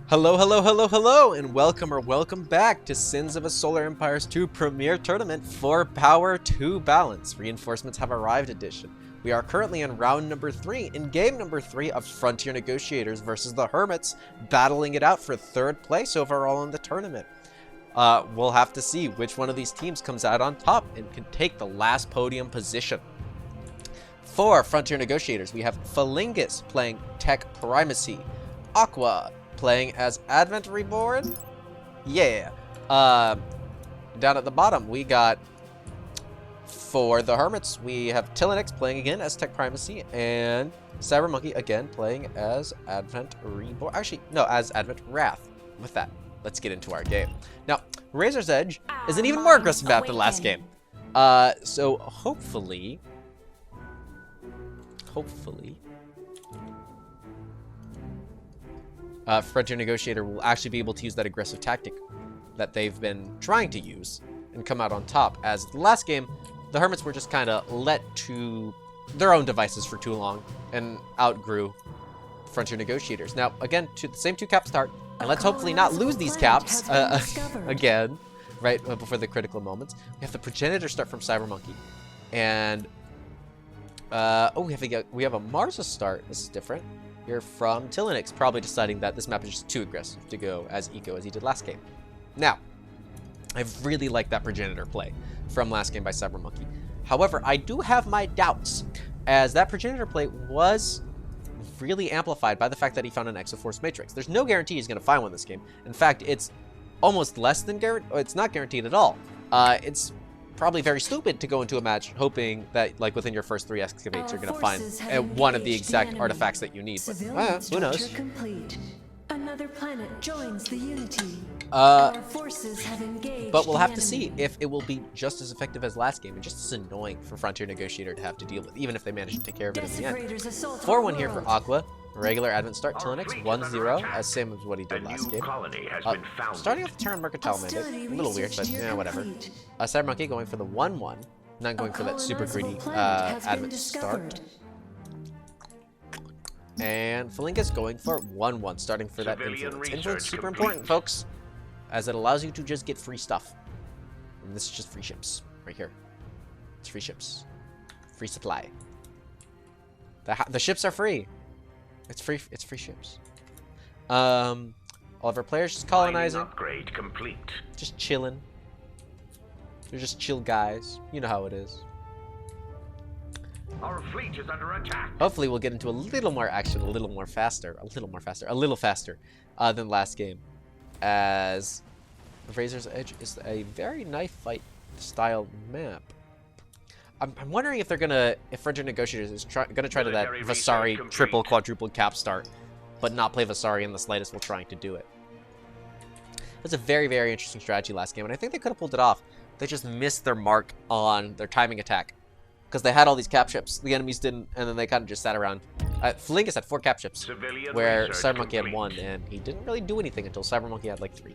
Hello, hello, hello, hello, and welcome back to Sins of a Solar Empire's 2 Premier Tournament for Power 2 Balance. Reinforcements have arrived edition. We are currently in round number 3, in game number 3 of Frontier Negotiators versus the Hermits, battling it out for 3rd place overall in the tournament. We'll have to see which one of these teams comes out on top and can take the last podium position. For Frontier Negotiators, we have Phalangus playing Tech Primacy, Aqua playing as Advent Reborn. Yeah. Down at the bottom, we got, for the Hermits, we have Tillinix playing again as Tech Primacy, and Cybermonkey again playing as Advent Reborn. Actually, no, as Advent Wrath. With that, let's get into our game. Now, Razor's Edge is an even more aggressive map than last game. So hopefully, Frontier Negotiator will actually be able to use that aggressive tactic that they've been trying to use and come out on top. As the last game, the Hermits were just kind of let to their own devices for too long and outgrew Frontier Negotiators. Now, again, to the same 2 cap start, and let's hopefully not lose these caps again, right before the critical moments. We have the Progenitor start from Cybermonkey, and we have a Marsa start. This is different. Here from Tillinix, probably deciding that this map is just too aggressive to go as eco as he did last game. Now, I really like that Progenitor play from last game by Cybermonkey. However, I do have my doubts, as that Progenitor play was really amplified by the fact that he found an Exoforce Matrix. There's no guarantee he's going to find one this game. In fact, it's almost less than guaranteed. It's not guaranteed at all. It's probably very stupid to go into a match hoping that, like, within your first 3 excavates, you're going to find one of the exact artifacts that you need. But, who knows? Another planet joins the Unity. But we'll have to see if it will be just as effective as last game and just as annoying for Frontier Negotiator to have to deal with, even if they manage to take care of it in the end. 4-1 here for Aqua. Regular Advent start, Tillinix 1-0, as same as what he did last game. Starting off the turn Mercantile Mandate, a little weird, but yeah, whatever. Cybermonkey going for the 1-1, not going for that super greedy Advent start. And Phalangus going for 1-1, starting for that Influence. Influence is super important, folks, as it allows you to just get free stuff. And this is just free ships, right here. It's free ships. Free supply. The ships are free. It's free ships. All of our players just colonizing. Upgrade complete. Just chilling. They're just chill guys. You know how it is. Our fleet is under attack. Hopefully we'll get into a little more action, a little faster than last game. As Razor's Edge is a very knife fight style map. I'm wondering if if Frontier Negotiators is gonna try to that Vasari triple, quadruple cap start, but not play Vasari in the slightest while trying to do it. That's a very, very interesting strategy last game, and I think they could have pulled it off. They just missed their mark on their timing attack, because they had all these cap ships. The enemies didn't, and then they kind of just sat around. Phalangus had 4 cap ships, where Cybermonkey had 1, and he didn't really do anything until Cybermonkey had like 3.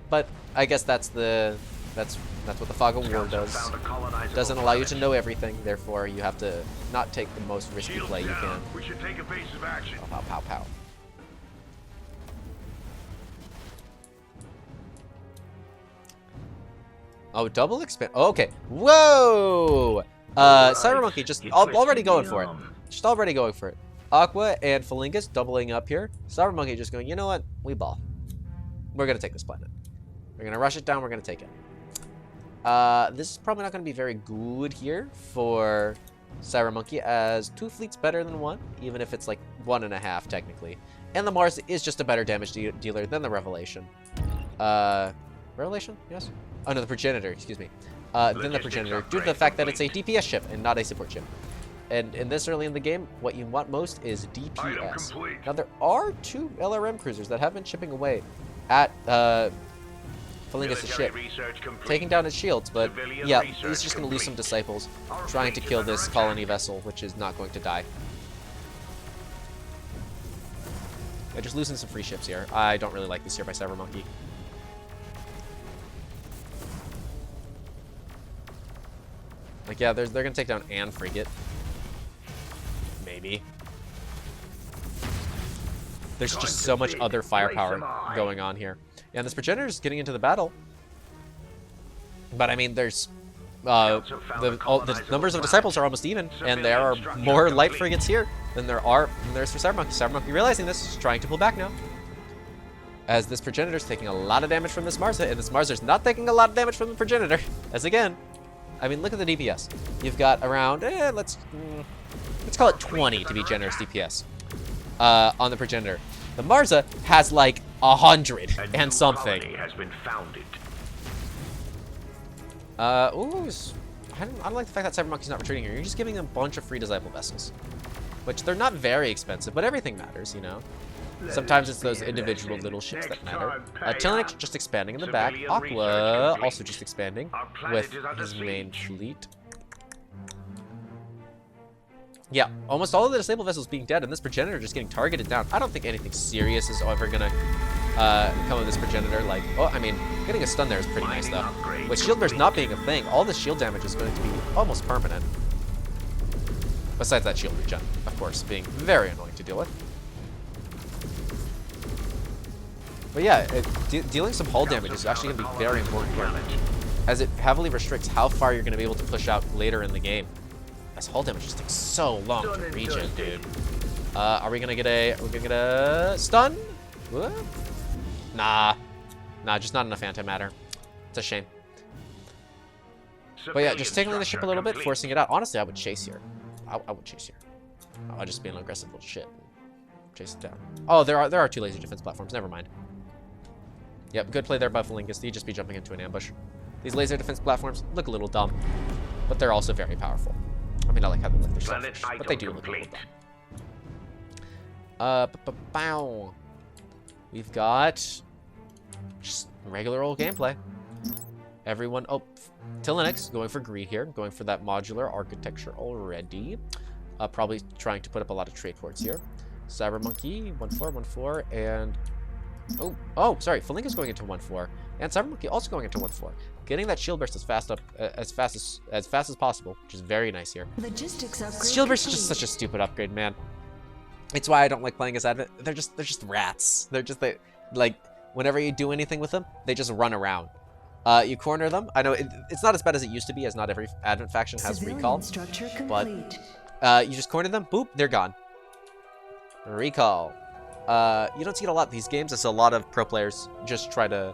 But I guess that's what the Fog of War does. Doesn't allow you to know everything, therefore you have to not take the most risky play you can. We should take evasive action. Pow, pow, pow. Oh, double expand. Oh, okay. Whoa! Cybermonkey just already going for it. Just already going for it. Aqua and Phalangus doubling up here. Cybermonkey just going, you know what? We ball. We're going to take this planet. We're going to rush it down. We're going to take it. This is probably not going to be very good here for Cybermonkey, as 2 fleets better than 1, even if it's like 1.5 technically. And the Mars is just a better damage dealer than the Revelation. Revelation? Yes? Oh no, the Progenitor, excuse me. Than the Progenitor, due to the fact that it's a DPS ship and not a support ship. And in this early in the game, what you want most is DPS. Now there are 2 LRM cruisers that have been chipping away at Phalangus' ship, taking down his shields, but yeah, he's just going to lose some disciples trying to kill this colony vessel, which is not going to die. They're just losing some free ships here. I don't really like this here by Cybermonkey. Like, yeah, they're going to take down an frigate. Maybe. there's just so much other firepower going on here. Yeah, and this progenitor is getting into the battle. But I mean, there's the numbers of disciples are almost even, and there are more light frigates here than there's for Cybermonkey. Cybermonkey realizing this is trying to pull back now, as this progenitor is taking a lot of damage from this Marza, and this Marza is not taking a lot of damage from the progenitor. As again, I mean, look at the DPS. You've got around let's call it 20 to be generous DPS on the progenitor. The Marza has like 100 and something. Has been founded. I don't like the fact that Cybermonkey's not retreating here. You're just giving them a bunch of free disciple vessels, which they're not very expensive, but everything matters, you know. Sometimes it's those individual little ships that matter. Tilinix just expanding in the back. Aqua also just expanding with his main fleet. Yeah, almost all of the disciple vessels being dead, and this progenitor just getting targeted down. I don't think anything serious is ever gonna come of this progenitor. Like, oh, I mean, getting a stun there is pretty nice though. With shield burst not being a thing, all the shield damage is going to be almost permanent. Besides that shield regen, of course, being very annoying to deal with. But yeah, dealing some hull damage is actually going to be very important here, as it heavily restricts how far you're going to be able to push out later in the game. As hull damage just takes so long to regen, dude. Are we gonna get a stun? What? Nah, just not enough antimatter. It's a shame. But yeah, just tickling the ship a little bit, forcing it out. Honestly, I would chase here. I would chase here. I'll just be an aggressive little shit. Chase it down. Oh, there are 2 laser defense platforms. Never mind. Yep, good play there by Felingus. He'd just be jumping into an ambush. These laser defense platforms look a little dumb, but they're also very powerful. I mean, I like how they lift their selfish, but they do look a little dumb. We've got just regular old gameplay. Everyone, Tilinix going for greed here, going for that modular architecture already. Probably trying to put up a lot of trade ports here. Cybermonkey, 1-4, 1-4, and sorry, Felingus going into 1-4, and Cybermonkey also going into 1-4. Getting that shield burst as fast as possible, which is very nice here. Logistics upgrade. Shield burst is just such a stupid upgrade, man. It's why I don't like playing as Advent. They're just rats. Like whenever you do anything with them, they just run around. You corner them. I know it's not as bad as it used to be, as not every Advent faction has recall. But you just corner them, boop, they're gone. Recall. You don't see it a lot in these games. It's a lot of pro players just try to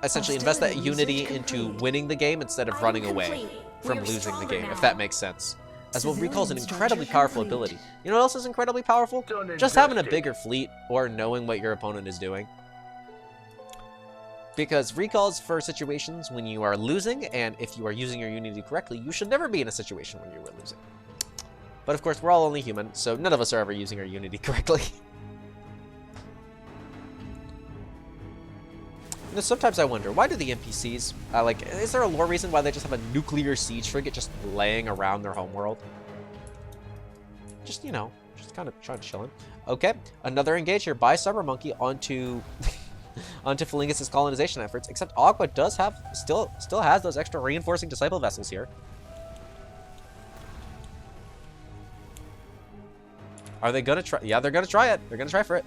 essentially invest that unity into winning the game instead of running away from losing the game, if that makes sense. As well, recall is an incredibly powerful ability. You know what else is incredibly powerful? Just having a bigger fleet or knowing what your opponent is doing. Because recalls for situations when you are losing, and if you are using your unity correctly, you should never be in a situation when you were losing. But of course, we're all only human, so none of us are ever using our unity correctly. You know, sometimes I wonder, why do the NPCs, is there a lore reason why they just have a nuclear siege frigate just laying around their homeworld? Just, you know, just kind of trying to chill in. Okay, another engage here by Cybermonkey onto onto Felingus' colonization efforts, except Aqua does have, still has those extra reinforcing disciple vessels here. Are they gonna try? Yeah, they're gonna try it. They're gonna try for it.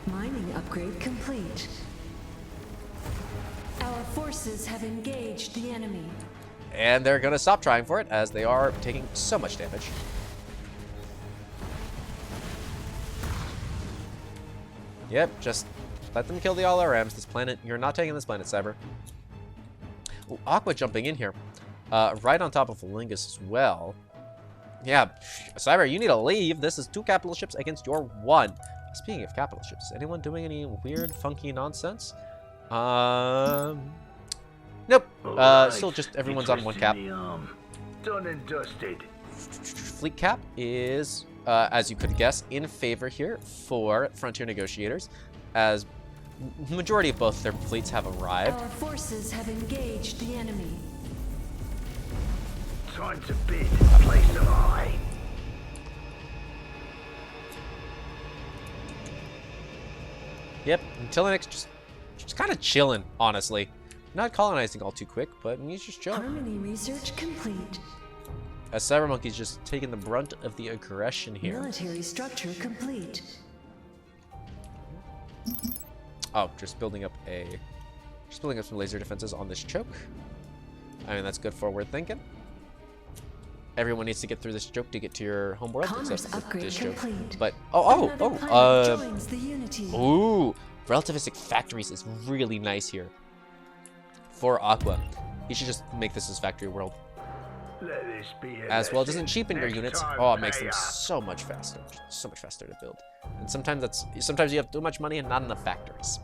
Mining upgrade complete. Our forces have engaged the enemy. And they're gonna stop trying for it, as they are taking so much damage. Yep, just let them kill the all RMs. This planet, you're not taking this planet, Cyber. Ooh, Aqua jumping in here, right on top of Felingus as well. Yeah, Cyber, you need to leave. This is 2 capital ships against your 1. Speaking of capital ships, anyone doing any weird, funky nonsense? Nope. Still just everyone's on 1 cap. Done and dusted. Fleet cap is, as you could guess, in favor here for Frontier Negotiators, as majority of both their fleets have arrived. Our forces have engaged the enemy. Time to bid. Place of eye. Yep, and Tilinix just kind of chilling, honestly. Not colonizing all too quick, but he's just chilling. Harmony research complete. As Cybermonkey's just taking the brunt of the aggression here. Military structure complete. Oh, just building up some laser defenses on this choke. I mean, that's good forward thinking. Everyone needs to get through this choke to get to your homeworld, Commerce except upgrade this choke. complete. But Joins the Unity. ooh, relativistic factories is really nice here for Aqua. You should just make this his factory world. Let this be a As well, it doesn't lesson. cheapen your Next units. time, Oh, it makes them pay up. so much faster to build. And sometimes you have too much money and not enough factories,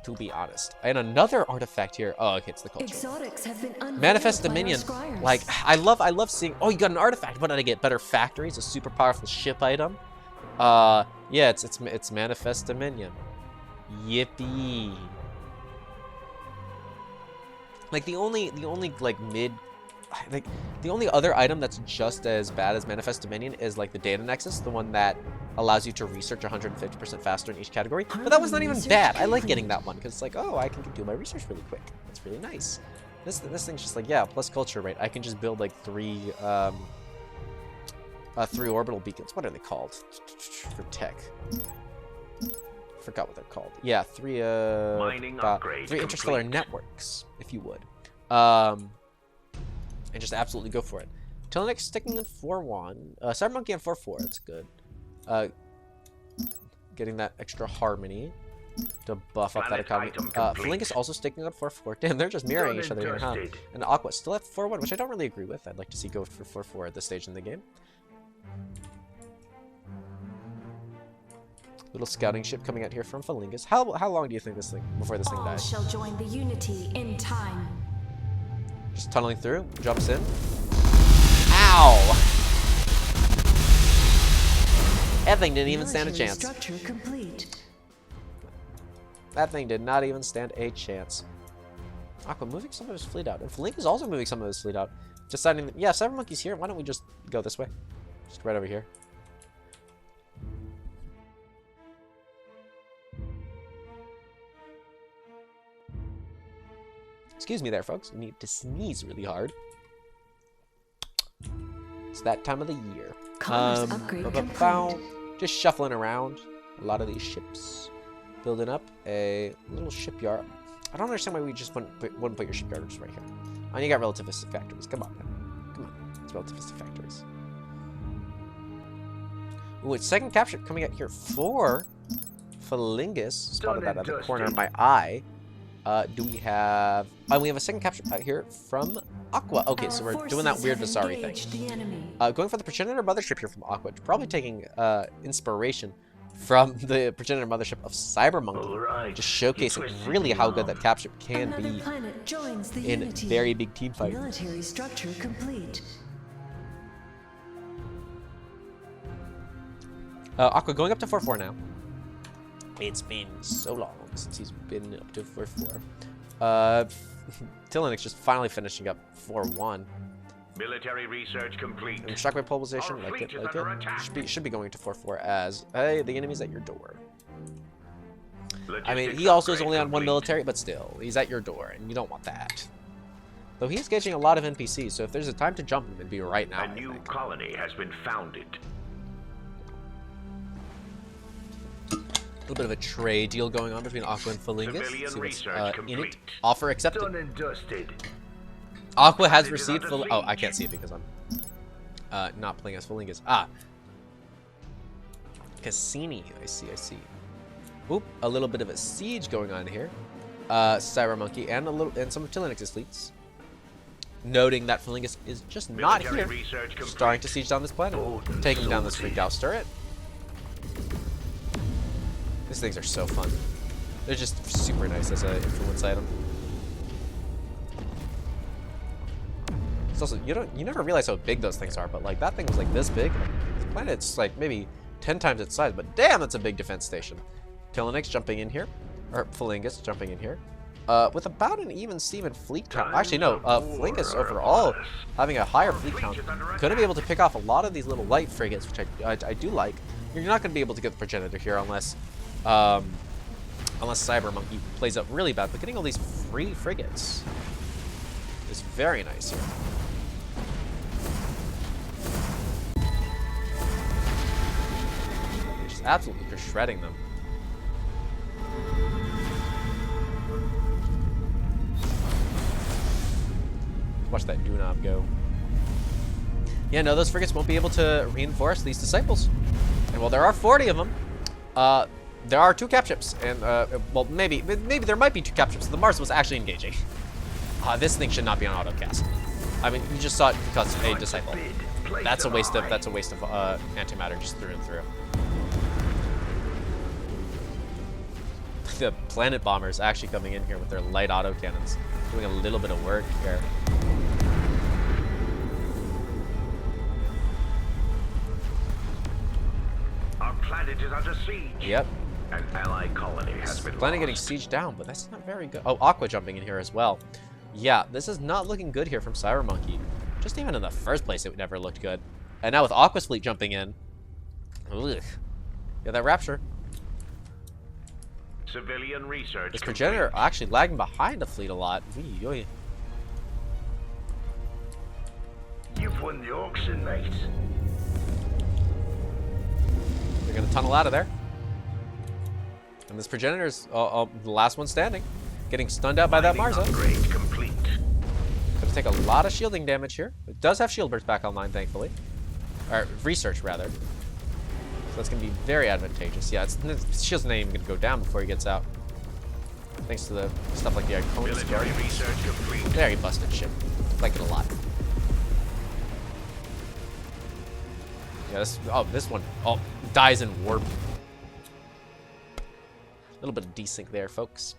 to be honest. And another artifact here. Oh, okay, it's the culture. Exotics have been unveiled Manifest by our Dominion. scryers. Like, I love seeing. Oh, you got an artifact. What did I get? Better factories, a super powerful ship item. Yeah, it's Manifest Dominion. Yippee. Like the only like the only other item that's just as bad as Manifest Dominion is like the Data Nexus, the one that allows you to research 150% faster in each category. But that was not even bad. I like getting that one because it's like, oh, I can do my research really quick. That's really nice. This thing's just like, yeah, plus culture, right? I can just build like three orbital beacons. What are they called for tech? Forgot what they're called. Yeah, three interstellar networks, if you would. And just absolutely go for it. Telenex sticking in 4-1. Cybermonkey on 4-4. That's good. Getting that extra harmony to buff up that economy. Felingus also sticking on 4-4. Damn, they're just mirroring each other here, huh? And Aqua still at 4-1, which I don't really agree with. I'd like to see go for 4-4 at this stage in the game. Little scouting ship coming out here from Felingus. How long do you think before this thing All dies? shall join the Unity in time. Just tunneling through, jumps in. Ow! That thing didn't even stand a Military chance. Structure complete. That thing did not even stand a chance. Aqua moving some of his fleet out. And Felingus is also moving some of his fleet out. Deciding that, yeah, Cybermonkey's here. Why don't we just go this way? Just right over here. Excuse me there, folks. I need to sneeze really hard. It's that time of the year. Commerce upgrade complete. Just shuffling around a lot of these ships. Building up a little shipyard. I don't understand why we just wouldn't put your shipyard just right here. Oh, you got relativistic factories. Come on, man. Come on. It's relativistic factories. Ooh, it's second capture coming out here for Felingus. Spotted that at the corner of my eye. Do we have... Oh, we have a second capture out here from Aqua. Okay, so we're doing that weird Vasari thing. Going for the Progenitor Mothership here from Aqua. Probably taking inspiration from the Progenitor Mothership of Cybermonkey. Right. Just showcasing really how good that capship can Another be planet joins the in Unity. very big team fights. Military structure complete. Aqua going up to 4-4 now. It's been so long since he's been up to 4-4. Tilinix just finally finishing up 4-1. Military research complete. And shockwave pulverization, Our like fleet it, is like under it. attack. Should be going to 4-4 as, hey, the enemy's at your door. I mean, Logistics he also is upgrade only on one complete. military, but still, he's at your door, and you don't want that. Though he's gauging a lot of NPCs, so if there's a time to jump him, it'd be right now, A I new think. colony has been founded. A little bit of a trade deal going on between Aqua and Felingus. Civilian See what's research in it. complete. Offer accepted. Done and dusted. Aqua has It is received under Oh, I siege. can't see it because I'm not playing as Felingus. Ah. Cassini. I see. Oop, a little bit of a siege going on here. Cybermonkey and some of Tilinix's fleets. Noting that Felingus is just not Military here. research complete. Starting to siege down this planet. Golden Taking down this soldier. freaked out turret. These things are so fun. They're just super nice as an influence item. It's also, you never realize how big those things are, but like that thing was like this big. The planet's like maybe 10 times its size, but damn, that's a big defense station. Tilinix jumping in here, or Felingus jumping in here, with about an even Steven fleet count. Actually, no, Felingus overall having a higher fleet count, gonna be able to pick off a lot of these little light frigates, which I do like. You're not gonna be able to get the Progenitor here unless Cybermonkey plays up really bad, but getting all these free frigates is very nice here. Just absolutely just shredding them. Watch that do-knob go. Yeah, no, those frigates won't be able to reinforce these disciples. And while there are 40 of them, there are 2 cap ships. And, well, maybe there might be 2 cap ships. The Mars was actually engaging. This thing should not be on autocast. I mean, you just saw it because a disciple. That's a waste of antimatter just through and through. The planet bombers actually coming in here with their light autocannons, doing a little bit of work here. Our planet is under siege. Yep. An ally colony has been Planet getting lost. sieged down, but that's not very good. Oh, Aqua jumping in here as well. Yeah, this is not looking good here from Cyber Monkey. Just even in the first place, it never looked good. And now with Aqua's fleet jumping in, ugh. Yeah, that Raptor. Civilian research. This progenitor actually lagging behind the fleet a lot. You've won the auction, mate. They're gonna tunnel out of there. And this progenitor's the last one standing, getting stunned out by that Marza. Upgrade complete. Gonna take a lot of shielding damage here. It does have shield burst back online, thankfully. Or research rather. So that's gonna be very advantageous. Yeah, shield's not even gonna go down before he gets out. Thanks to the stuff like the Iconium. Military research complete. Very busted ship. Like it a lot. Yeah, this one dies in warp. A little bit of desync there, folks.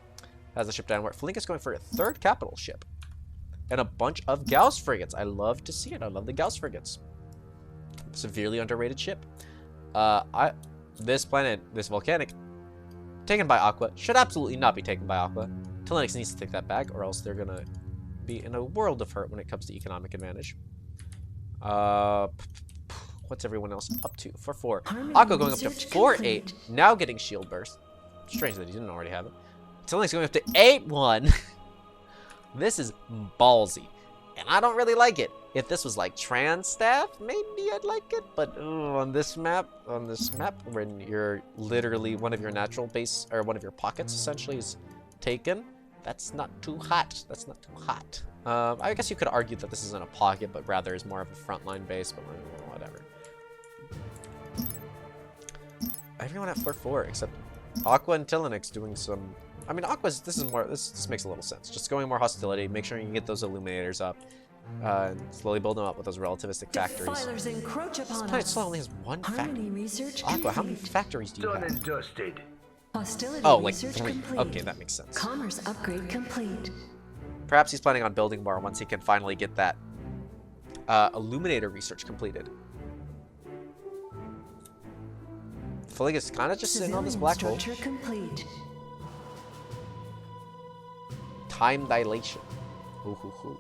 Has the ship down. Felinkus going for a 3rd capital ship. And a bunch of Gauss frigates. I love to see it. I love the Gauss frigates. Severely underrated ship. This planet, this volcanic, taken by Aqua, should absolutely not be taken by Aqua. Telenix needs to take that back, or else they're gonna be in a world of hurt when it comes to economic advantage. What's everyone else up to? 4-4. Aqua going up to 4-8, now getting shield burst. Strange that he didn't already have it. Telenix going up to 8-1. This is ballsy, and I don't really like it. If this was like trans staff, maybe I'd like it, but on this map, when you're literally one of your natural base, or one of your pockets essentially is taken, that's not too hot. That's not too hot. I guess you could argue that this isn't a pocket, but rather is more of a frontline base, but whatever. Everyone at 4-4 except Aqua and Telenix doing some. I mean, Aqua's. This makes a little sense. Just going more hostility. Make sure you can get those illuminators up. And slowly build them up with those relativistic factories. This planet still only has 1 factory. Aqua, how many factories do you Done have? and dusted. Oh, like 3. Okay, that makes sense. Commerce upgrade complete. Perhaps he's planning on building more once he can finally get that illuminator research completed. Felinkus kind of just sitting on this black hole. Complete. Time dilation. Ooh.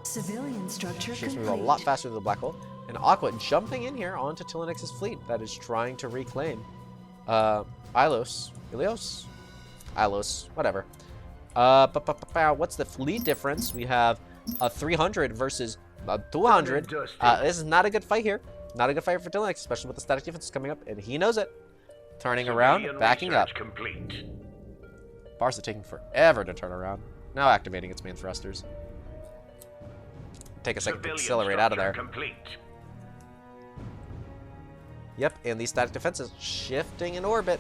Civilian structure Ships complete. move a lot faster than the black hole. And Aqua jumping in here onto Telenix's fleet that is trying to reclaim Ilos, whatever. What's the fleet difference? We have a 300 versus a 200. This is not a good fight here. Not a good fight for Telenix, especially with the static defense coming up, and he knows it. Turning around, backing up. Complete. Barca taking forever to turn around. Now activating its main thrusters. Take a second to accelerate out of there. Complete. Yep, and these static defenses shifting in orbit.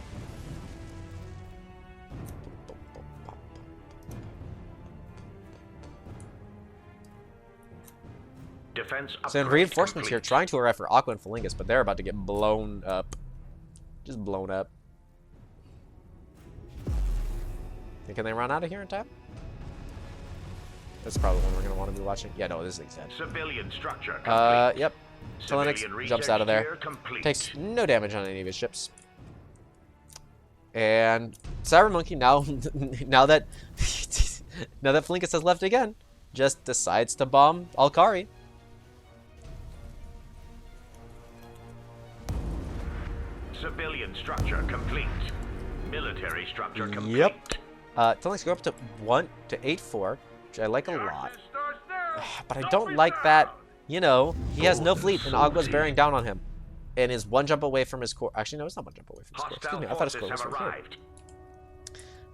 Defense So in reinforcements here, trying to arrive for Aqua and Felinkus, but they're about to get blown up. Just blown up. Can they run out of here in time? That's probably one we're going to want to be watching. Yeah, no, this is dead. Civilian structure complete. Yep. Telenix jumps out of there. Takes no damage on any of his ships. And Cyber Monkey now, now that Felinkus has left again, just decides to bomb Alkari. Civilian structure complete. Military structure complete. Yep. Telenix go up to 8-4, which I like a lot. But I don't like that, you know, he has no fleet and Aqua's bearing down on him. And is 1 jump away from his core. Actually, no, it's not 1 jump away from his core. Excuse me, I thought his core was from here.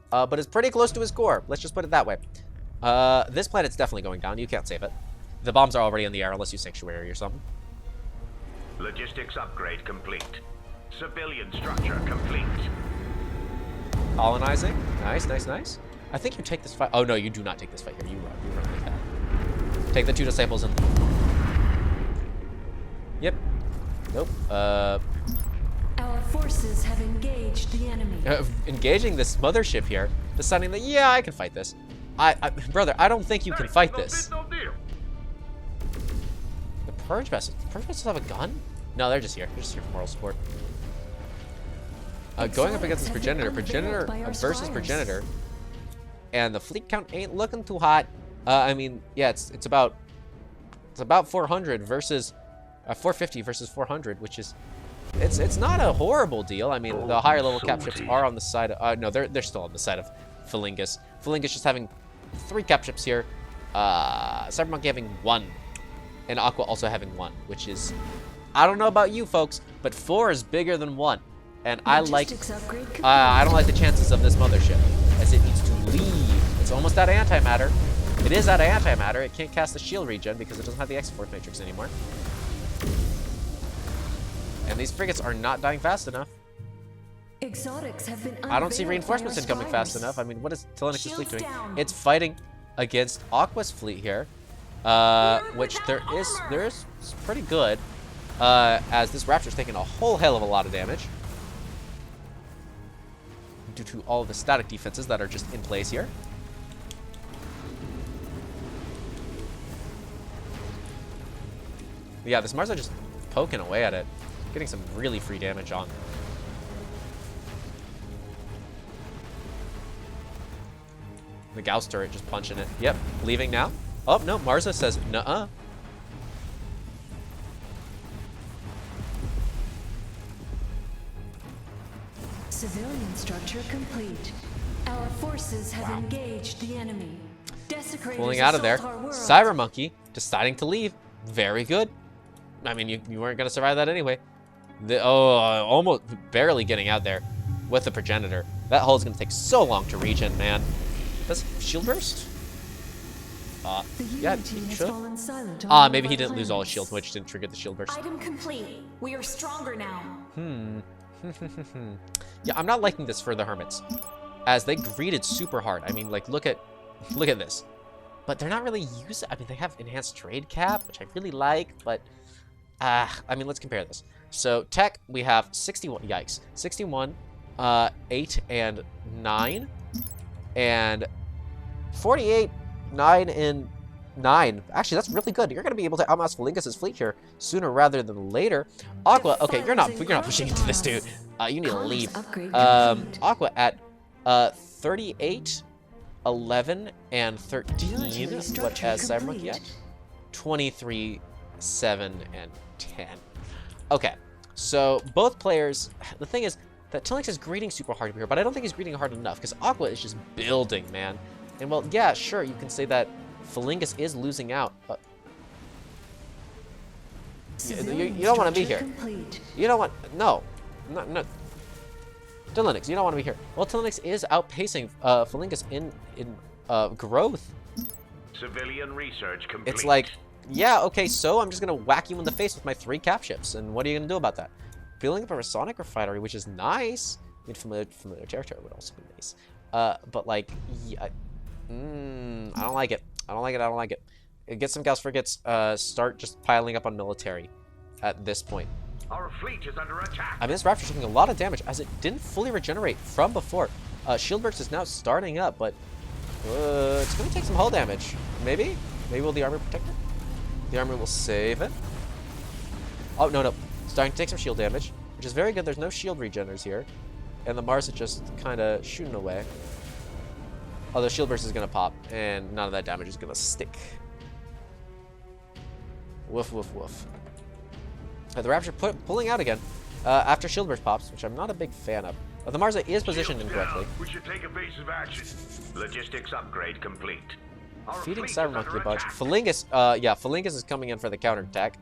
But it's pretty close to his core. Let's just put it that way. This planet's definitely going down. You can't save it. The bombs are already in the air unless you sanctuary or something. Logistics upgrade complete. Civilian structure complete. Colonizing. Nice, nice, nice. I think you take this fight. Oh, no, you do not take this fight here. You run like that. Take the 2 disciples and... Yep. Nope. Our forces have engaged the enemy. Engaging this mothership here, deciding that, yeah, I can fight this. Brother, I don't think you can fight this. The Purge vessels. The Purge vessels have a gun? No, they're just here. They're just here for moral support. Going up against this Progenitor. Progenitor versus Progenitor. And the fleet count ain't looking too hot. I mean, yeah, it's about 400 versus 450 versus 400, which is it's not a horrible deal. I mean, the higher level cap ships are on the side of no, they're still on the side of Phalangus. Phalangus just having 3 cap ships here. Cybermonkey having 1, and Aqua also having 1, which is, I don't know about you folks, but 4 is bigger than 1, and I don't like the chances of this mothership, as it needs to leave. It's almost out of antimatter. It is out of antimatter. It can't cast the shield regen because it doesn't have the X-Force Matrix anymore. And these frigates are not dying fast enough. Exotics have been I don't see reinforcements incoming fast enough. I mean, what is Telenyx's fleet doing? It's fighting against Aqua's fleet here, which there is pretty good, as this Raptor's taking a whole hell of a lot of damage due to all of the static defenses that are just in place here. Yeah, this Mars are just poking away at it, getting some really free damage on. The Gauss turret just punching it. Yep, leaving now. Oh, no, Marza says, nuh-uh. Civilian structure complete. Our forces have engaged the enemy. Pulling out of there. Cyber Monkey deciding to leave. Very good. I mean, you weren't going to survive that anyway. Almost barely getting out there with the Progenitor. That hull is going to take so long to regen, man. Does shield burst? Yeah, he should. Maybe he didn't lose all his shield, which didn't trigger the shield burst. Item complete. We are stronger now. Yeah, I'm not liking this for the Hermits, as they greeted super hard. I mean, like, look at this. But they're not really using. I mean, they have enhanced trade cap, which I really like, but I mean, let's compare this. So tech, we have 61. Yikes, 61, 8 and 9, and 48, 9 and 9. Actually, that's really good. You're going to be able to outmass Phalangus' fleet here sooner rather than later. Aqua, okay, you're not pushing into this, dude. You need to leave. Aqua at 38, 11, and 13. What has Cybermonkey at? 23, 7, and 10. Okay, so both players. The thing is that Telenyx is greeting super hard here, but I don't think he's greeting hard enough because Aqua is just building, man. And well, yeah, sure, you can say that Phalangus is losing out, but you don't want to be here. You don't want no. Telenyx, you don't want to be here. Well, Telenyx is outpacing Phalangus in growth. Civilian research complete. It's like, yeah, okay, so I'm just gonna whack you in the face with my 3 cap ships, and what are you gonna do about that? Building up a Sonic refinery, which is nice. I mean, familiar territory would also be nice. But like, yeah, I don't like it. I don't like it. Get some Gauss frigates. Start just piling up on military at this point. Our fleet is under attack. I mean, this Raptor's taking a lot of damage as it didn't fully regenerate from before. Shield burst is now starting up, but it's going to take some hull damage. Maybe will the armor protect it? The armor will save it. Oh, no. Starting to take some shield damage, which is very good. There's no shield regeners here. And the Mars is just kind of shooting away. Although shield burst is going to pop, and none of that damage is going to stick. Woof, woof, woof. The Raptor pulling out again after shield burst pops, which I'm not a big fan of. The Marza is positioned incorrectly. We should take evasive action. Logistics upgrade complete. Feeding Cybermonkey a bunch. Phalangus, Phalangus is coming in for the counterattack.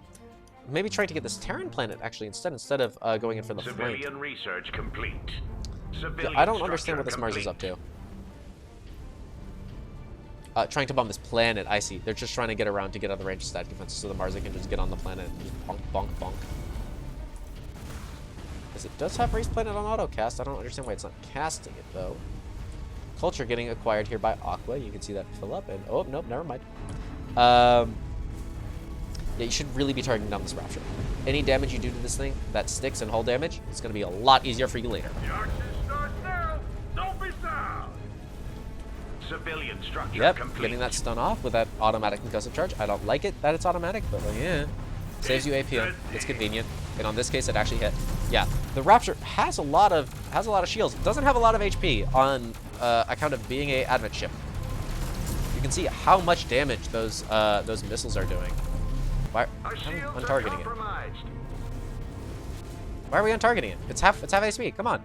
Maybe trying to get this Terran planet actually instead of going in for the flank. Civilian research complete. I don't understand what this Mars is up to. Trying to bomb this planet, I see. They're just trying to get around to get out of the range of static defenses so the Marza can just get on the planet and just bonk, bonk, bonk. Because it does have Race Planet on auto cast. I don't understand why it's not casting it, though. Culture getting acquired here by Aqua. You can see that fill up, and oh, nope, never mind. Yeah, you should really be targeting down this Raptor. Any damage you do to this thing that sticks and hull damage, it's going to be a lot easier for you later. The action starts now. Don't be sound. Civilian structure Yep, complete. getting that stun off with that automatic concussive charge. I don't like it that it's automatic, but yeah. Saves you APM. It's convenient. And on this case, it actually hit. Yeah, the Raptor has a lot of shields. It doesn't have a lot of HP on account of being a advent ship. You can see how much damage those missiles are doing. Why are we untargeting it? Why are we untargeting it? It's half HP. Come on.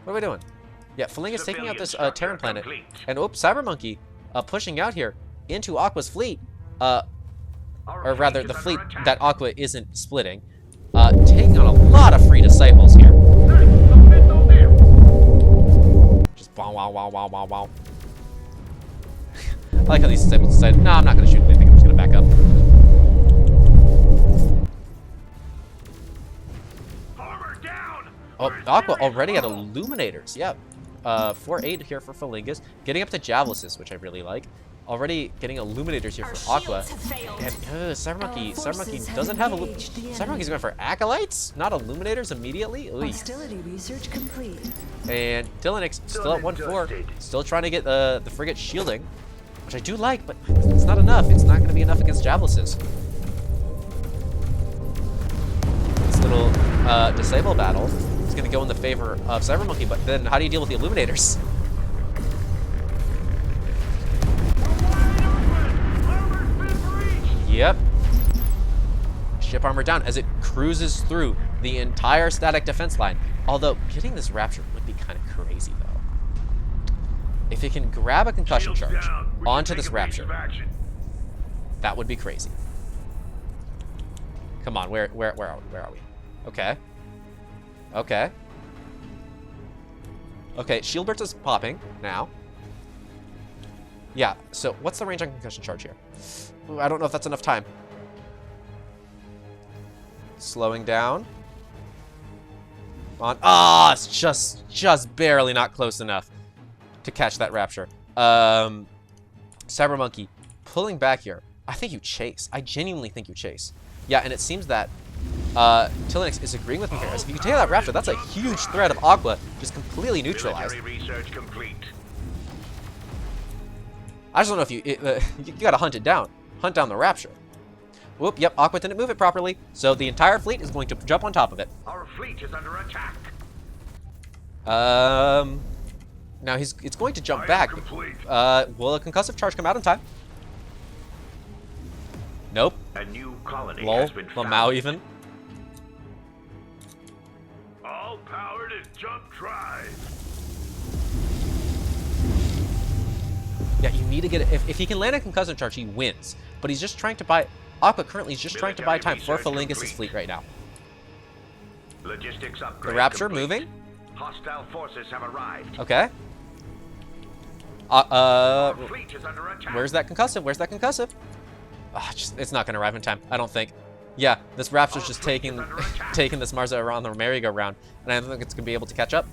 What are we doing? Yeah, Feling is taking out this Terran planet, and oops, Cyber Monkey pushing out here into Aqua's fleet. Or rather, the fleet that Aqua isn't splitting, taking on a lot of free disciples here. Just wow, wow, wow, wow, wow, wow. I like how these disciples decided, no, I'm not going to shoot anything, I'm just going to back up. Oh, Aqua already at Illuminators, yep. 4-8 here for Felingus, getting up to Javelises, which I really like. Already getting Illuminators here for Aqua. And Cyber Monkey doesn't have Cyber Monkey's going for Acolytes, not Illuminators immediately. Hostility research complete. And Dylanix still at 1-4, still trying to get the frigate shielding, which I do like, but it's not enough. It's not going to be enough against Javelises. This little disable battle is going to go in the favor of Cyber Monkey, but then how do you deal with the Illuminators? Yep. Ship armor down as it cruises through the entire static defense line. Although, getting this Raptor would be kind of crazy, though. If it can grab a concussion charge onto this Raptor, that would be crazy. Come on, where are we? Okay. Okay. Okay, shield burst is popping now. Yeah, so what's the range on concussion charge here? Ooh, I don't know if that's enough time. Slowing down. On. Ah, it's just barely not close enough to catch that Rapture. Cyber Monkey pulling back here. I think you chase. I genuinely think you chase. Yeah, and it seems that Tylanix is agreeing with me here. As if you can take out that Raptor, that's a huge threat of Aqua just completely neutralized. I just don't know if you gotta hunt it down. Hunt down the Rapture. Whoop, yep, Aqua didn't move it properly, so the entire fleet is going to jump on top of it. Our fleet is under attack. Now it's going to jump back. Will a concussive charge come out in time? Nope. A new colony Lol. has been found. Lamau even. All power to jump drive. Yeah, you need to get it. If he can land a concussive charge, he wins. But he's just trying to buy. Aqua currently is just trying to buy time for Felingus' fleet right now. Logistics The upgrade Rapture complete. moving. Hostile forces have arrived. Okay. Our fleet is under attack. Where's that concussive? Where's that concussive? It's not gonna arrive in time. I don't think. Yeah, this Rapture's just taking this Marza around the merry-go-round, and I don't think it's gonna be able to catch up.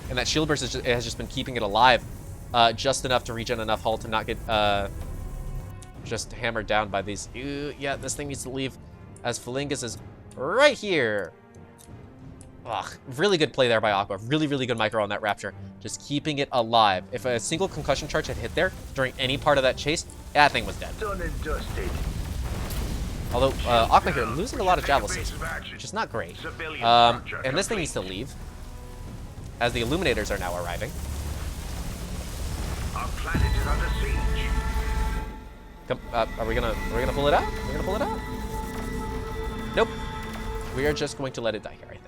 And that shield burst has just been keeping it alive, just enough to regen enough hull to not get just hammered down by these. Yeah, this thing needs to leave, as Felingus is right here. Ugh, really good play there by Aqua. Really, really good micro on that Rapture. Just keeping it alive. If a single concussion charge had hit there during any part of that chase, that thing was dead. Done and dusted. Although, Aqua here losing a lot of Javelises, which is not great. And this thing needs to leave, as the Illuminators are now arriving. Our planet is under siege. Come, are we gonna pull it out? Are we gonna pull it out? Nope. We are just going to let it die here, I think.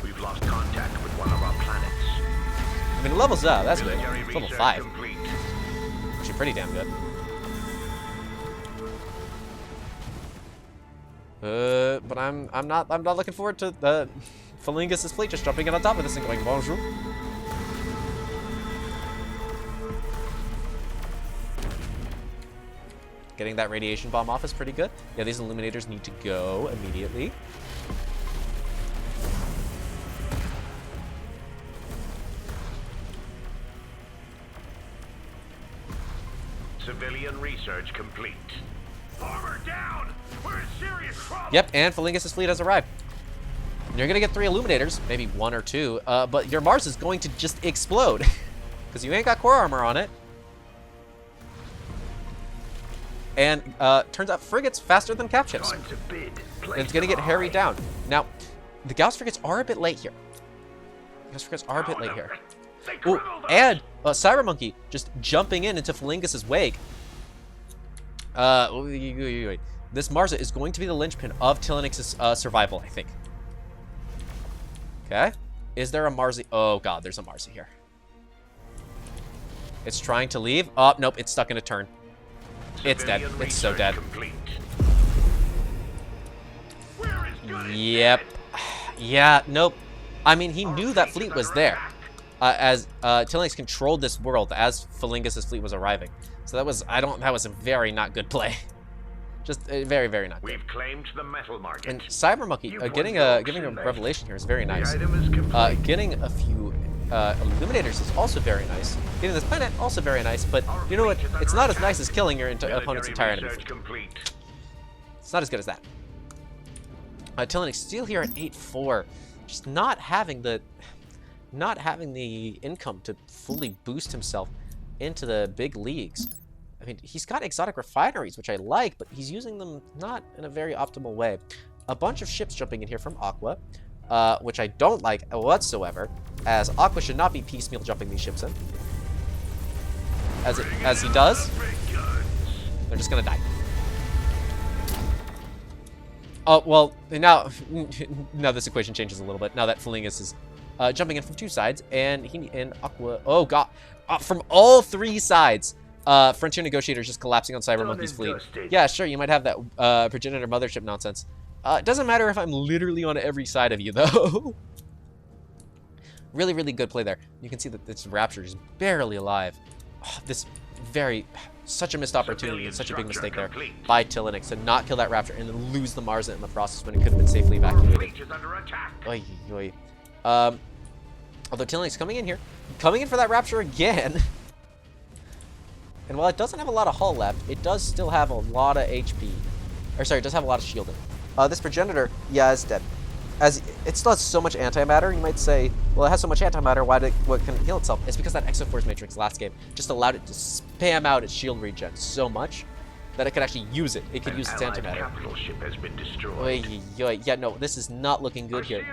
We've lost contact with one of our planets. I mean, levels up. That's good. Military It's level research 5. complete. Actually, pretty damn good. But I'm not looking forward to Felingus' fleet just jumping in on top of this and going, bonjour. Getting that radiation bomb off is pretty good. Yeah, these illuminators need to go immediately. Civilian research complete. Armor down! We're in serious trouble! Yep, and Felingus' fleet has arrived. You're gonna get 3 illuminators, maybe 1 or 2, but your Mars is going to just explode because you ain't got core armor on it. And turns out frigates faster than cap ships. Time to bid. And it's gonna get harried down. Now, the Gauss frigates are a bit late here. Ooh, and Cyber Monkey just jumping into Felingus' wake. This Marza is going to be the linchpin of Tilinix's survival, I think. Okay. Is there a Marzi? Oh god, there's a Marzi here. It's trying to leave. Oh, nope, it's stuck in a turn. It's dead. It's so dead. Yep. Yeah, nope. I mean, he knew that fleet was there. As Tilinix controlled this world as Felingus' fleet was arriving. So that was, that was a very not good play. Just very, very not good. We've claimed the metal market. And Cyber Monkey, giving a revelation here is very nice. Getting a few illuminators is also very nice. Getting this planet, also very nice. But you know what? It's not as nice as killing your opponent's entire enemy fleet. It's not as good as that. Tilinix still here at 8-4. Just not having the income to fully boost himself into the big leagues. I mean, he's got exotic refineries, which I like, but he's using them not in a very optimal way. A bunch of ships jumping in here from Aqua, which I don't like whatsoever, as Aqua should not be piecemeal jumping these ships in. As he does, they're just gonna die. Oh, well, now this equation changes a little bit, now that Felingus is jumping in from 2 sides, and Aqua, oh god, from all 3 sides. Frontier Negotiator is just collapsing on Cyber Monkey's fleet. Yeah, sure, you might have that progenitor mothership nonsense. It doesn't matter if I'm literally on every side of you, though. Really, really good play there. You can see that this Raptor is barely alive. Oh, such a missed opportunity and such a big mistake there by Tilinix to not kill that Raptor and then lose the Marza in the process when it could have been safely evacuated. Oy, oy. Although Tilinix coming in here, coming in for that Raptor again. And while it doesn't have a lot of hull left, it does still have a lot of HP. Or sorry, it does have a lot of shielding. This progenitor, yeah, is dead. As it still has so much antimatter, you might say, well, it has so much antimatter, what can it heal itself? It's because that Exoforce Matrix last game just allowed it to spam out its shield regen so much that it could actually use it. It could use its antimatter. Capital ship has been destroyed. Oy, oy. Yeah, no, this is not looking good here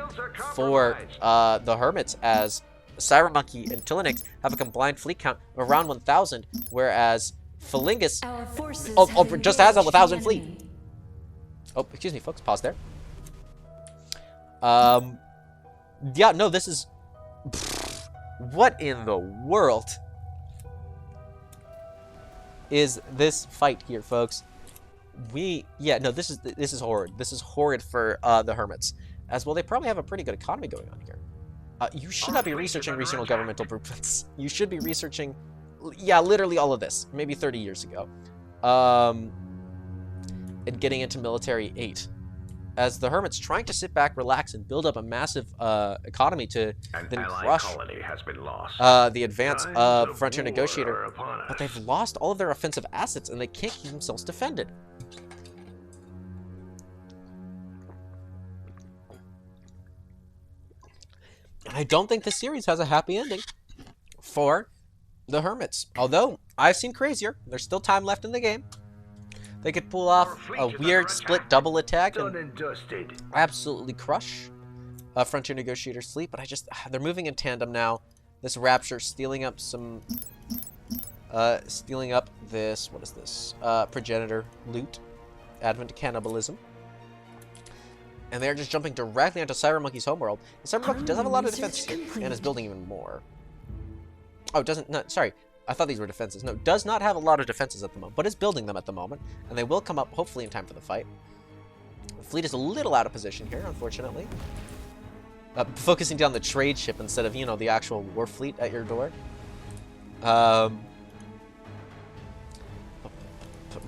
for the Hermits, as Cyber Monkey and Tilinix have a combined fleet count of around 1,000, whereas Felingus just has a 1,000 fleet. Oh, excuse me, folks. Pause there. Yeah, no, this is... What in the world is this fight here, folks? Yeah, no, this is horrid. This is horrid for the Hermits. As well, they probably have a pretty good economy going on here. You should not be researching regional governmental blueprints. You should be researching, yeah, literally all of this, maybe 30 years ago. And getting into military 8. As the Hermits trying to sit back, relax, and build up a massive economy to then crush has been lost. The advance of Frontier Negotiator. But they've lost all of their offensive assets, and they can't keep themselves defended. I don't think this series has a happy ending for the Hermits. Although, I've seen crazier. There's still time left in the game. They could pull off a weird split double attack and absolutely crush Frontier Negotiator's fleet. But they're moving in tandem now. This Raptor stealing up some, stealing up this, what is this? Progenitor loot. Advent cannibalism. And they're just jumping directly onto Cyber Monkey's homeworld. Cyber Monkey does have a lot of defenses here, and is building even more. Oh, sorry. I thought these were defenses. No, does not have a lot of defenses at the moment, but is building them at the moment. And they will come up, hopefully, in time for the fight. The fleet is a little out of position here, unfortunately. focusing down the trade ship instead of, you know, the actual war fleet at your door.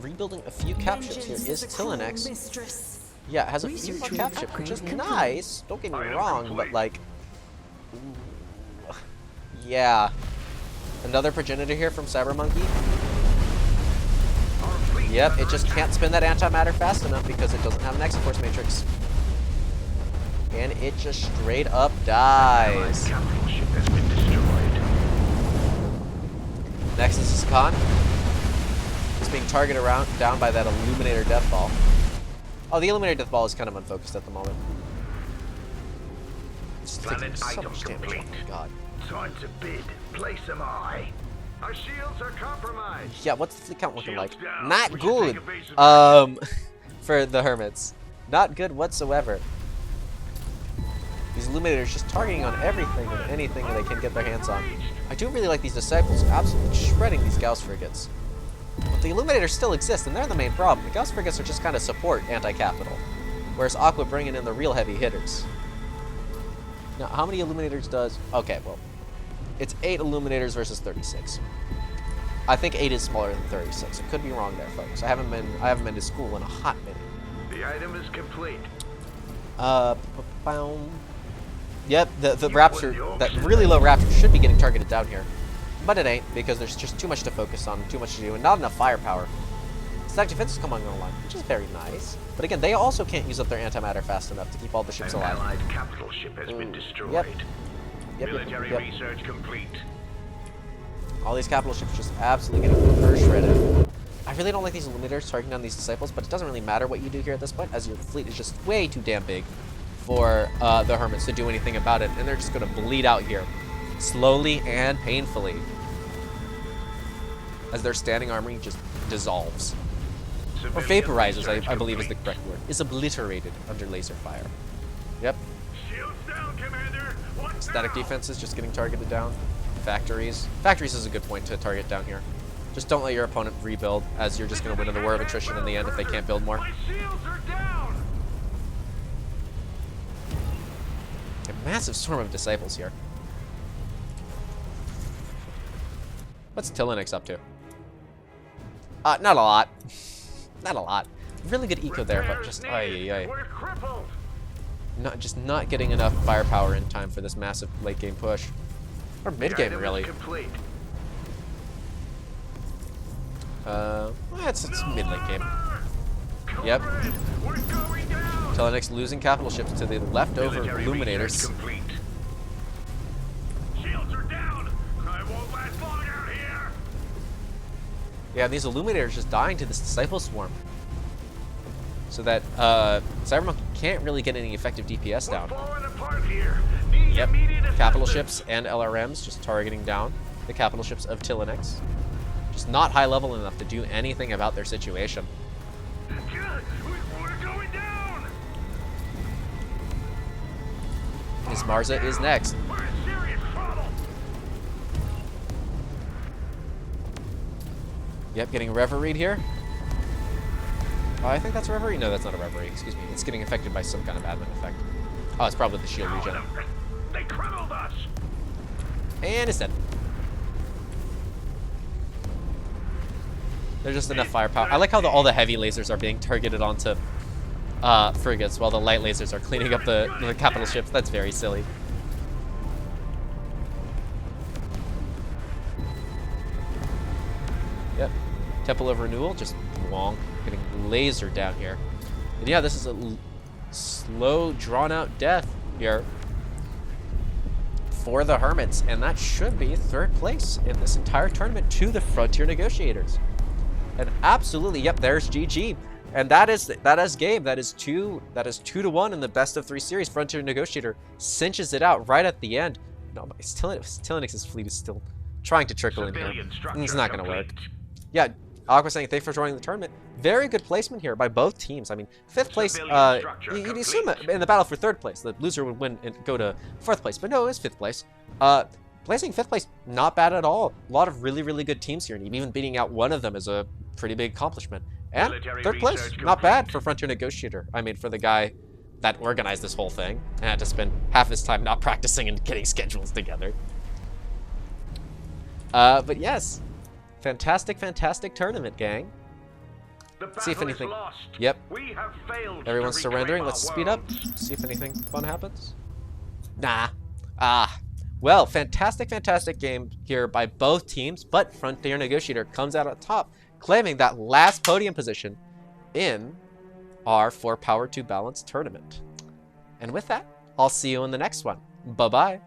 Rebuilding a few cap ships here is Tillanex. Yeah, it has a few more cap ships, which is nice. Don't get me wrong, but like, ooh, yeah. Another progenitor here from Cyber Monkey. Yep, it just can't spin that antimatter fast enough because it doesn't have an X-Force matrix. And it just straight up dies. Nexus is Khan. He's being targeted down by that Illuminator Death Ball. Oh, the Illuminator Death Ball is kind of unfocused at the moment. It's taking so much damage. Oh my god. Time to bid. Place them high. Our shields are compromised. Yeah, what's the fleet count looking like? Down. Not We good. should take evasive For the Hermits. Not good whatsoever. These Illuminators just targeting on everything and anything that they can get their hands on. I do really like these Disciples absolutely shredding these Gauss frigates. But the Illuminators still exist, and they're the main problem. The Gauss frigates are just kind of support anti-capital, whereas Aqua bringing in the real heavy hitters. Now, how many Illuminators does... Okay, well, it's 8 Illuminators versus 36. I think 8 is smaller than 36. I could be wrong there, folks. I haven't been to school in a hot minute. The item is complete. Yep, the Raptor, that really low Raptor should be getting targeted down here. But it ain't, because there's just too much to focus on, too much to do, and not enough firepower. Stack defense is coming online, which is very nice. But again, they also can't use up their antimatter fast enough to keep all the ships An alive. allied capital ship has been destroyed. Yep. Military Yep. research complete. All these capital ships just absolutely getting shredded. I really don't like these Illuminators targeting down these Disciples, but it doesn't really matter what you do here at this point, as your fleet is just way too damn big for the Hermits to do anything about it, and they're just going to bleed out here, slowly and painfully, as their standing army just dissolves. Or vaporizes, I believe is the correct word. Is obliterated under laser fire. Yep. Shields down, Commander. What Static now? defense is just getting targeted down. Factories. Factories is a good point to target down here. Just don't let your opponent rebuild, as you're just going to win in the war of attrition in the end if they can't build more. My shields are down. A massive swarm of Disciples here. What's Tillanex up to? Not a lot. Not a lot. Really good eco there, but just We're crippled. not getting enough firepower in time for this massive late game push. Or mid The game item is really. complete. Well, it's mid late game. Yep. Comrade, we're going down. Tillanex losing capital ships to the leftover Military Illuminators. research complete. Shields are down. I won't last long out here. Yeah, these Illuminators just dying to this Disciple Swarm. So that Cybermonkey can't really get any effective DPS We're down. falling apart here. Need Yep, immediate capital assistance. ships and LRMs just targeting down the capital ships of Tillanex. Just not high level enough to do anything about their situation. We're going down. Miss Marza is next. We're in serious trouble. Yep, getting a Reverie here. Oh, I think that's a Reverie. No, that's not a Reverie. Excuse me. It's getting affected by some kind of admin effect. Oh, it's probably the shield regen. They crippled us. And it's dead. There's just enough firepower. I like how all the heavy lasers are being targeted onto frigates while the light lasers are cleaning up the capital ships. That's very silly. Yep. Temple of Renewal, just wong, getting lasered down here. And yeah, this is a slow, drawn-out death here for the Hermits, and that should be third place in this entire tournament to the Frontier Negotiators. And absolutely, yep, there's GG. And that is game. That is 2-1 in the best of 3 series. Frontier Negotiator cinches it out right at the end. No, but Tillanex's fleet is still trying to trickle in here. Civilian structure It's not going to work. complete. Yeah, Aqua saying thanks for joining the tournament. Very good placement here by both teams. I mean, 5th place, Civilian structure you'd assume complete. in the battle for 3rd place, the loser would win and go to 4th place, but no, it's 5th place. Placing 5th place, not bad at all. A lot of really, really good teams here, and even beating out one of them is a pretty big accomplishment. And Military 3rd place, research not bad complete. for Frontier Negotiator. I mean, for the guy that organized this whole thing and had to spend half his time not practicing and getting schedules together. But yes, fantastic tournament, gang. See if anything. Lost. Yep. We have failed. Everyone's to surrendering. reclaim Let's our speed up. worlds. See if anything fun happens. Nah. Well, fantastic game here by both teams, but Frontier Negotiator comes out on top, claiming that last podium position in our 4 Power 2 Balance tournament. And with that, I'll see you in the next one. Bye-bye.